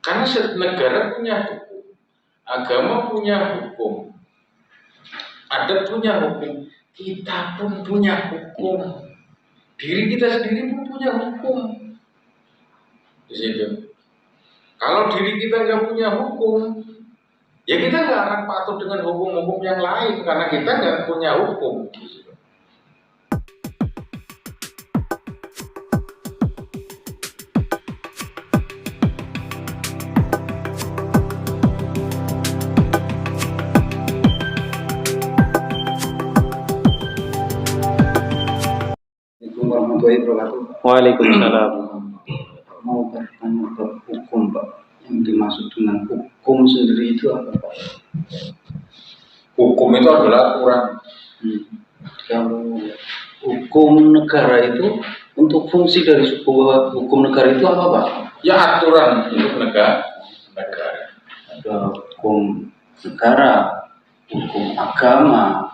Karena negara punya hukum, agama punya hukum, adat punya hukum, kita pun punya hukum. Diri kita sendiri pun punya hukum. Di situ. Kalau diri kita nggak punya hukum, ya kita nggak akan patuh dengan hukum-hukum yang lain karena kita nggak punya hukum. Waalaikumsalam. Mau bertanya ke hukum, Pak. Yang dimaksud dengan hukum sendiri itu apa, Pak? Hukum itu adalah aturan. Kalau hukum negara itu, untuk fungsi dari sebuah hukum negara itu apa, Pak? Ya aturan untuk negara. Ada hukum negara, hukum agama,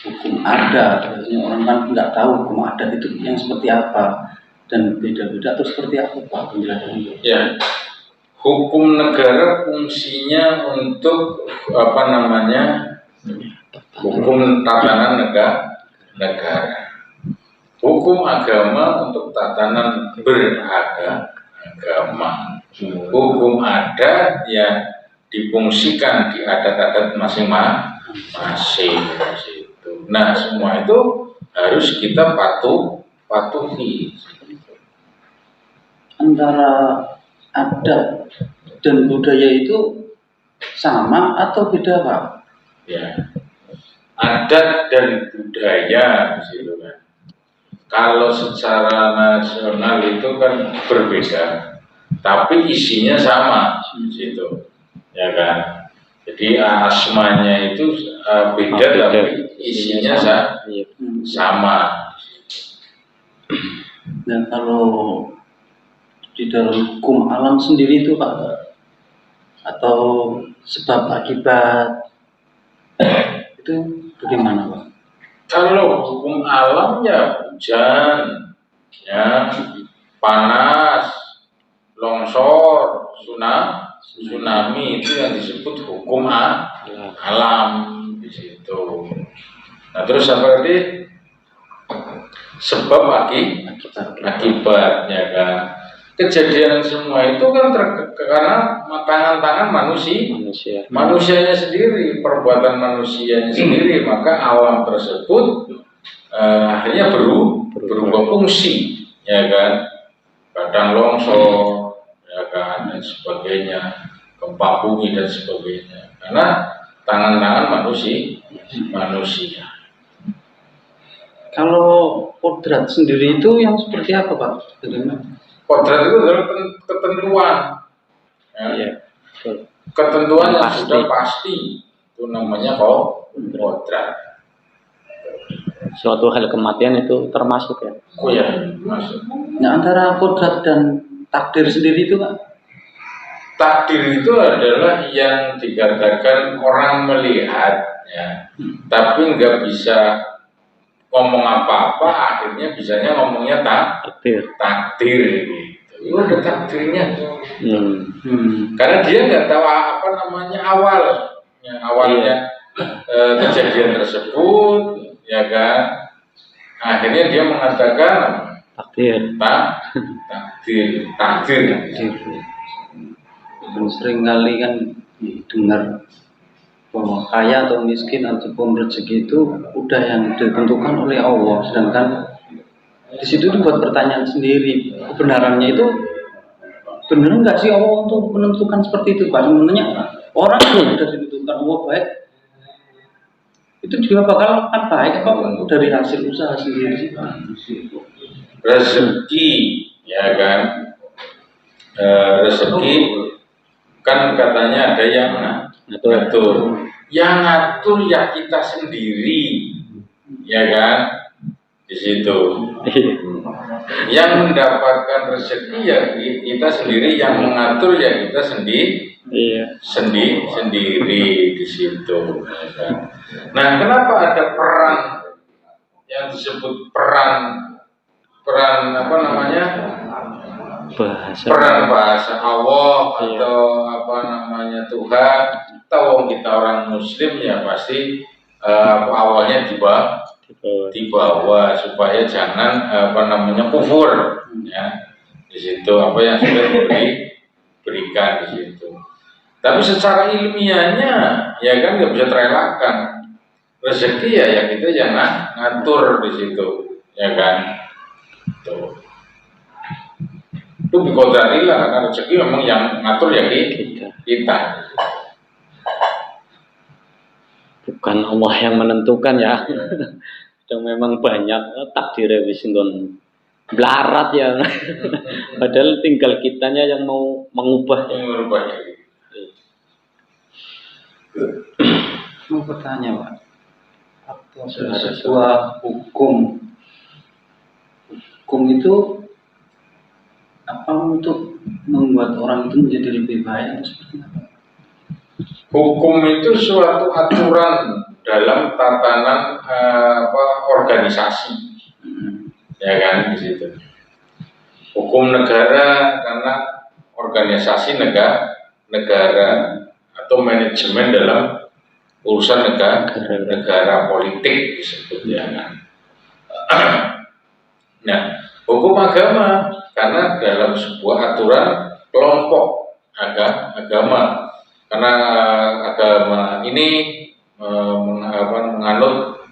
hukum adat. Biasanya orang kan nggak tahu hukum adat itu yang seperti apa dan beda-beda atau seperti apa, Pak, penjelasannya? Ya, hukum negara fungsinya untuk hukum tatanan negara. Hukum agama untuk tatanan beragama. Hukum adat yang difungsikan di adat-adat masing-masing. Nah, semua itu harus kita patuhi. Antara adat dan budaya itu sama atau beda, Pak? Ya, adat dan budaya gitu kan. Kalau secara nasional itu kan berbeda, tapi isinya sama gitu, ya kan. Jadi asmanya itu beda, tapi isinya sama. Dan kalau di dalam hukum alam sendiri itu, Pak, atau sebab akibat itu bagaimana, Pak? Kalau hukum alam ya hujan, ya panas, longsor, tsunami itu yang disebut hukum alam di situ. Nah terus apa tadi? Sebab akibatnya kan. Kejadian semua itu kan karena tangan-tangan manusianya sendiri, perbuatan manusianya sendiri, maka alam tersebut akhirnya berubah fungsi, ya kan, kadang longsor, ya kan, dan sebagainya, gempa bumi dan sebagainya, karena tangan-tangan manusia. Kalau kodrat sendiri itu yang seperti apa, Pak? Kodrat itu adalah ketentuan, ya. Ketentuan yang sudah pasti, itu namanya kodrat. Suatu hal kematian itu termasuk ya? Oh ya, masuk. Nah, antara kodrat dan takdir sendiri itu, Pak? Takdir itu adalah yang dikatakan orang melihat, ya, tapi nggak bisa ngomong apa-apa, akhirnya bisanya ngomongnya takdir gitu. Itu udah takdirnya. Karena dia nggak tahu apa namanya awalnya kejadian tersebut, ya kan. Akhirnya dia mengatakan takdir. Sering kali kan dengar bahwa kaya atau miskin ataupun rezeki itu udah yang ditentukan oleh Allah, sedangkan di situ dibuat pertanyaan sendiri, kebenarannya itu benar nggak sih Allah untuk menentukan seperti itu, Pak? Sebenarnya orang yang sudah ditentukan Allah baik itu juga bakal baik apa dari hasil usaha sendiri sih, Pak? Rezeki, ya kan, rezeki kan katanya ada yang ngatur. Yang ngatur ya kita sendiri, ya kan, di situ. Yang mendapatkan rezeki ya kita sendiri, yang mengatur ya kita sendiri di situ. Ya kan? Nah, kenapa ada peran yang disebut peran Bahasa. peran bahasa Allah Iya. atau apa namanya Tuhan. Tahu kita orang Muslim ya pasti awalnya di bawah supaya jangan apa namanya kufur ya di situ apa yang sudah diberikan di situ. Tapi secara ilmiahnya ya kan nggak bisa terelakkan rezeki ya kita jangan ngatur di situ ya kan tuh. Itu biqadarillah karena rezeki memang yang ngatur ya kita. Bukan Allah yang menentukan ya. Dan memang banyak takdir wis nggon blarat ya. Padahal tinggal kitanya yang mau mengubah. Yang merubahnya. Mau bertanya Pak, apa sebuah hukum itu apa untuk membuat orang itu menjadi lebih baik atau seperti apa? Hukum itu suatu aturan dalam tatanan organisasi, ya kan di situ. Hukum negara karena organisasi negara atau manajemen dalam urusan negara politik disebut ya kan. Nah, hukum agama karena dalam sebuah aturan kelompok agama. Karena agama ini menganut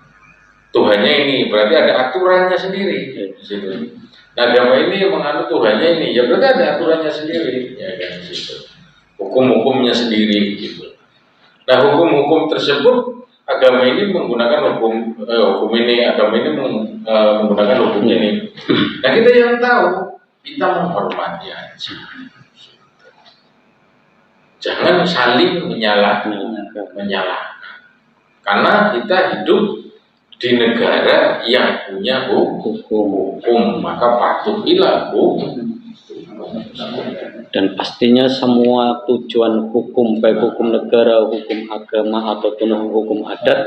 Tuhannya ini, berarti ada aturannya sendiri di situ. Nah, agama ini menganut Tuhannya ini, ya berarti ada aturannya sendiri, ya kan di situ. Hukum-hukumnya sendiri gitu. Nah, hukum-hukum tersebut agama ini menggunakan hukum ini, agama ini menggunakan hukum ini. Nah, kita yang tahu, kita menghormati aja. Jangan saling menyalahkan. Karena kita hidup di negara yang punya hukum, maka patuhilah hukum. Dan pastinya semua tujuan hukum, baik hukum negara, hukum agama, ataupun hukum adat,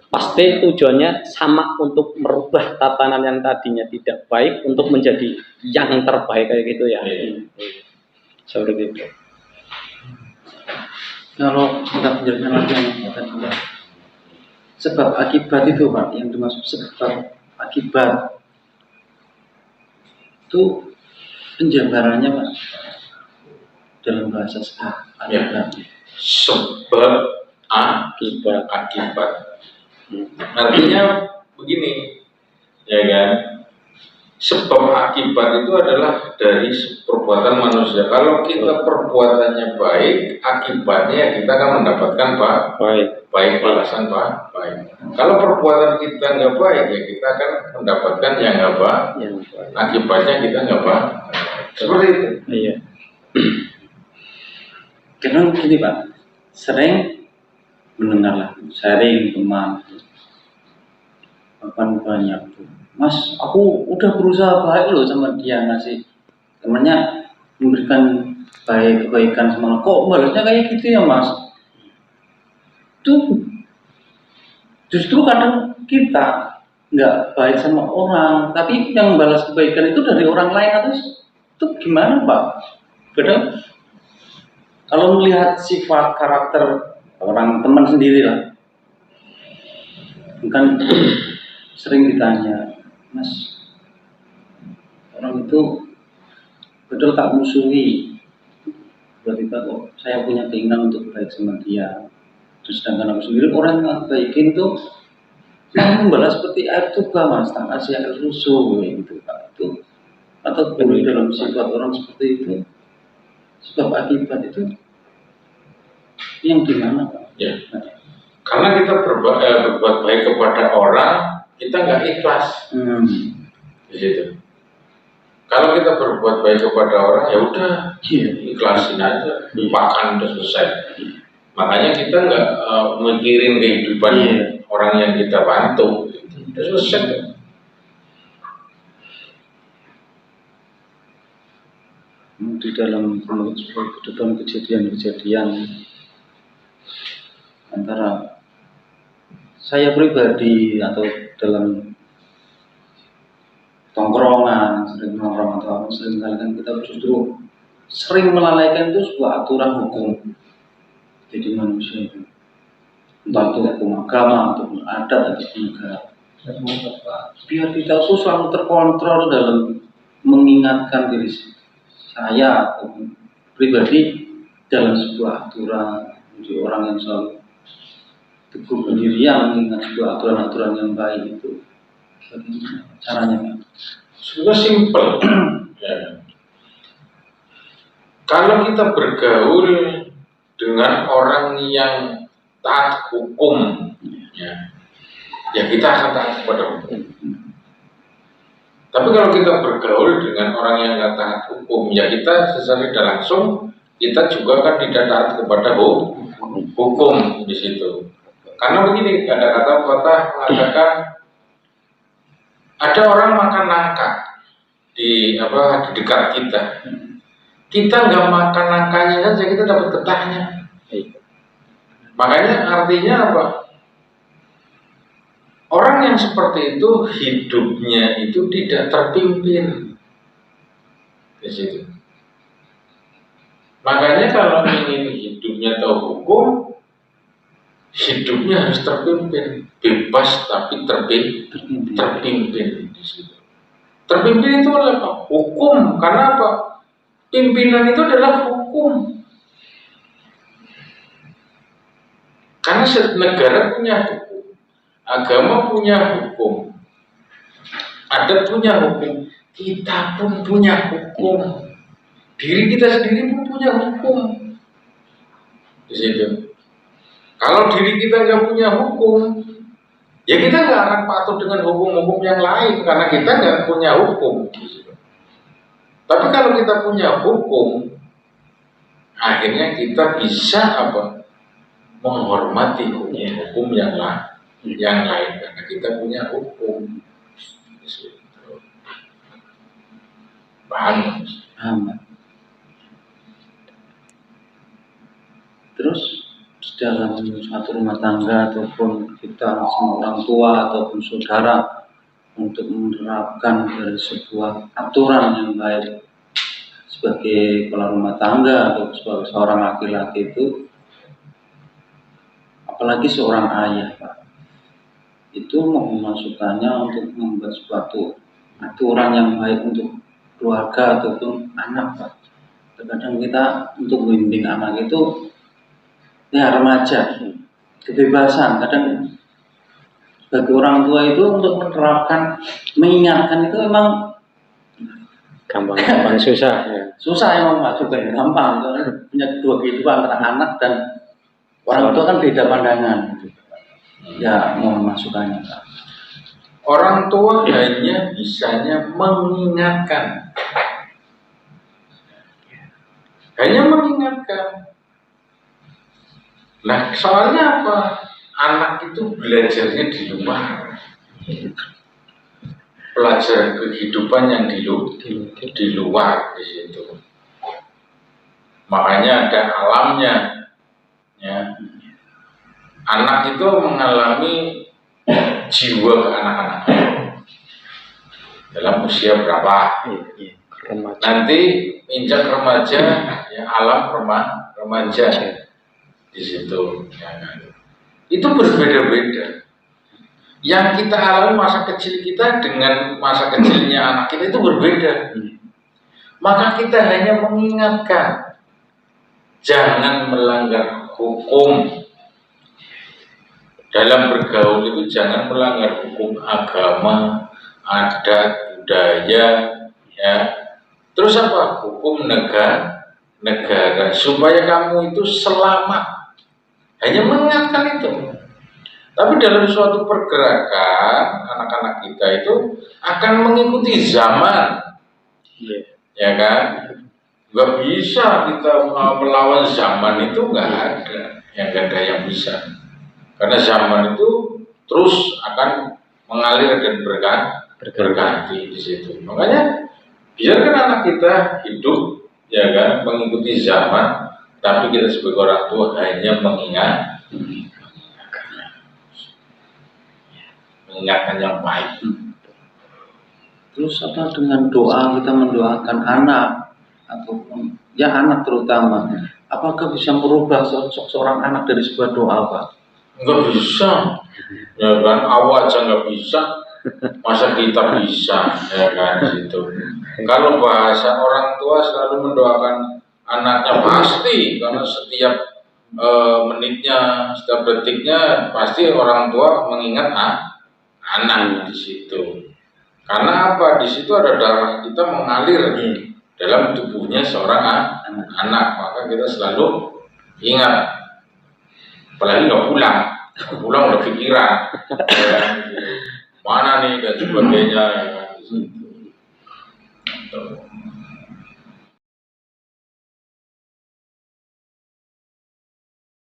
pasti tujuannya sama untuk merubah tatanan yang tadinya tidak baik untuk menjadi yang terbaik kayak gitu ya. Seperti itu. Kalau kita penjelasan lagi yang tadi sebab akibat itu Pak, yang dimaksud sebab akibat itu penjabarannya Pak dalam bahasa akibat. Sebab akibat. Artinya begini, ya kan? Sebab akibat itu adalah dari perbuatan manusia. Kalau kita perbuatannya baik, akibatnya kita akan mendapatkan baik balasan baik. Kalau perbuatan kita nggak baik, ya kita akan mendapatkan yang nggak baik. Akibatnya kita nggak baik. Seperti itu. Iya. Karena begini Pak, sering mendengar sharing teman, bahkan banyak tuh. Mas, aku udah berusaha baik loh sama dia, ngasih temennya memberikan kebaikan sama kok balasnya kayak gitu ya Mas. Tuh justru kadang kita nggak baik sama orang, tapi yang balas kebaikan itu dari orang lain atau itu gimana Pak? Kadang kalau melihat sifat karakter orang teman sendiri lah, bukan sering ditanya, Mas, orang itu betul tak musuhi, berarti kok saya punya keinginan untuk baik sama dia. Terus sedangkan aku sendiri orang yang baikin tuh saya membalas seperti air tuba Mas, tak kasih air susu gitu Pak. Itu atau benar dalam sifat orang seperti itu, sebab akibat itu yang gimana Pak? Ya. Karena kita berbuat baik kepada orang, kita nggak ikhlas. Di situ. Kalau kita berbuat baik kepada orang, ya udah, ikhlasin aja, lupakan, udah selesai. Makanya kita nggak mikirin kehidupan orang yang kita bantu, udah selesai. Di dalam kejadian-kejadian antara saya pribadi atau dalam tongkrongan, sering nongkrong atau apa, sering kali kan kita justru sering melalaikan itu sebuah aturan hukum. Jadi manusia itu, entah itu hukum agama, atau adat, atau negara. Biar kita tuh selalu terkontrol dalam mengingatkan diri saya atau pribadi dalam sebuah aturan. Jadi orang yang selalu teguh pendirian mengingat sebuah aturan-aturan yang baik itu. Bagaimana caranya? Sudah simpel. Ya. Kalau kita bergaul dengan orang yang taat hukum, ya kita akan taat kepada hukum. Tapi kalau kita bergaul dengan orang yang nggak taat hukum, ya kita secara tidak langsung kita juga kan tidak taat kepada hukum di situ. Karena begini, ada kata-kata mengatakan ada orang makan nangka di dekat kita. Kita nggak makan nangkanya saja, kita dapat getahnya. Makanya artinya apa? Orang yang seperti itu hidupnya itu tidak terpimpin di situ. Makanya kalau ingin hidupnya tahu hukum, hidupnya harus terpimpin, bebas tapi terpimpin di situ. Terpimpin itu oleh apa? Hukum. Karena apa? Pimpinan itu adalah hukum. Karena negara punya hukum, agama punya hukum, adat punya hukum, kita pun punya hukum. Diri kita sendiri pun punya hukum di situ. Kalau diri kita nggak punya hukum, ya kita nggak akan patuh dengan hukum-hukum yang lain karena kita nggak punya hukum. Tapi kalau kita punya hukum, akhirnya kita bisa menghormati hukum yang lain karena kita punya hukum. Paham? Terus dalam satu rumah tangga ataupun kita sama orang tua ataupun saudara untuk menerapkan dari sebuah aturan yang baik sebagai kepala rumah tangga atau sebagai seorang laki-laki itu, apalagi seorang ayah, Pak, itu memasukkannya untuk membuat suatu aturan yang baik untuk keluarga ataupun anak, Pak. Terkadang kita untuk membimbing anak itu ya remaja, kebebasan. Kadang bagi orang tua itu untuk menerapkan, mengingatkan itu memang gampang susah. Ya. Susah emang, Pak, juga gampang. Punya dua kehidupan antara anak dan orang tua kan beda pandangan. Ya mohon masukannya, Pak. Orang tua hanya bisanya mengingatkan, hanya mengingatkan. Nah, soalnya apa? Anak itu belajarnya di luar, pelajaran kehidupan yang di luar di situ. Makanya ada alamnya, ya. Anak itu mengalami jiwa kekanak-kanakan dalam usia berapa? Nanti injak remaja, ya alam remaja di situ. Ya. Itu berbeda-beda. Yang kita alami masa kecil kita dengan masa kecilnya anak kita itu berbeda. Maka kita hanya mengingatkan, jangan melanggar hukum. Dalam bergaul itu jangan melanggar hukum agama, adat, budaya, ya. Terus apa? Hukum negara supaya kamu itu selamat. Hanya mengingatkan itu. Tapi dalam suatu pergerakan anak-anak kita itu akan mengikuti zaman, ya kan? Gak bisa kita melawan zaman itu, nggak ada, yang bisa. Karena zaman itu terus akan mengalir dan berganti di situ. Makanya biarkan anak kita hidup, ya kan, mengikuti zaman. Tapi kita sebagai orang tua hanya mengingatkan yang baik. Terus apa dengan doa kita mendoakan anak ataupun ya anak terutama, apakah bisa merubah sosok seorang anak dari sebuah doa, Pak? Nggak bisa, ya kan? Awal aja nggak bisa, masa kita bisa, ya kan gitu. Kalau bahasa orang tua selalu mendoakan anaknya pasti, karena setiap menitnya, setiap detiknya pasti orang tua mengingat anak di situ. Karena apa? Di situ ada darah kita mengalir dalam tubuhnya seorang anak, maka kita selalu ingat. Apalagi nggak pulang udah pikiran, ya kan? Mana nih dan sebagainya, ya kan?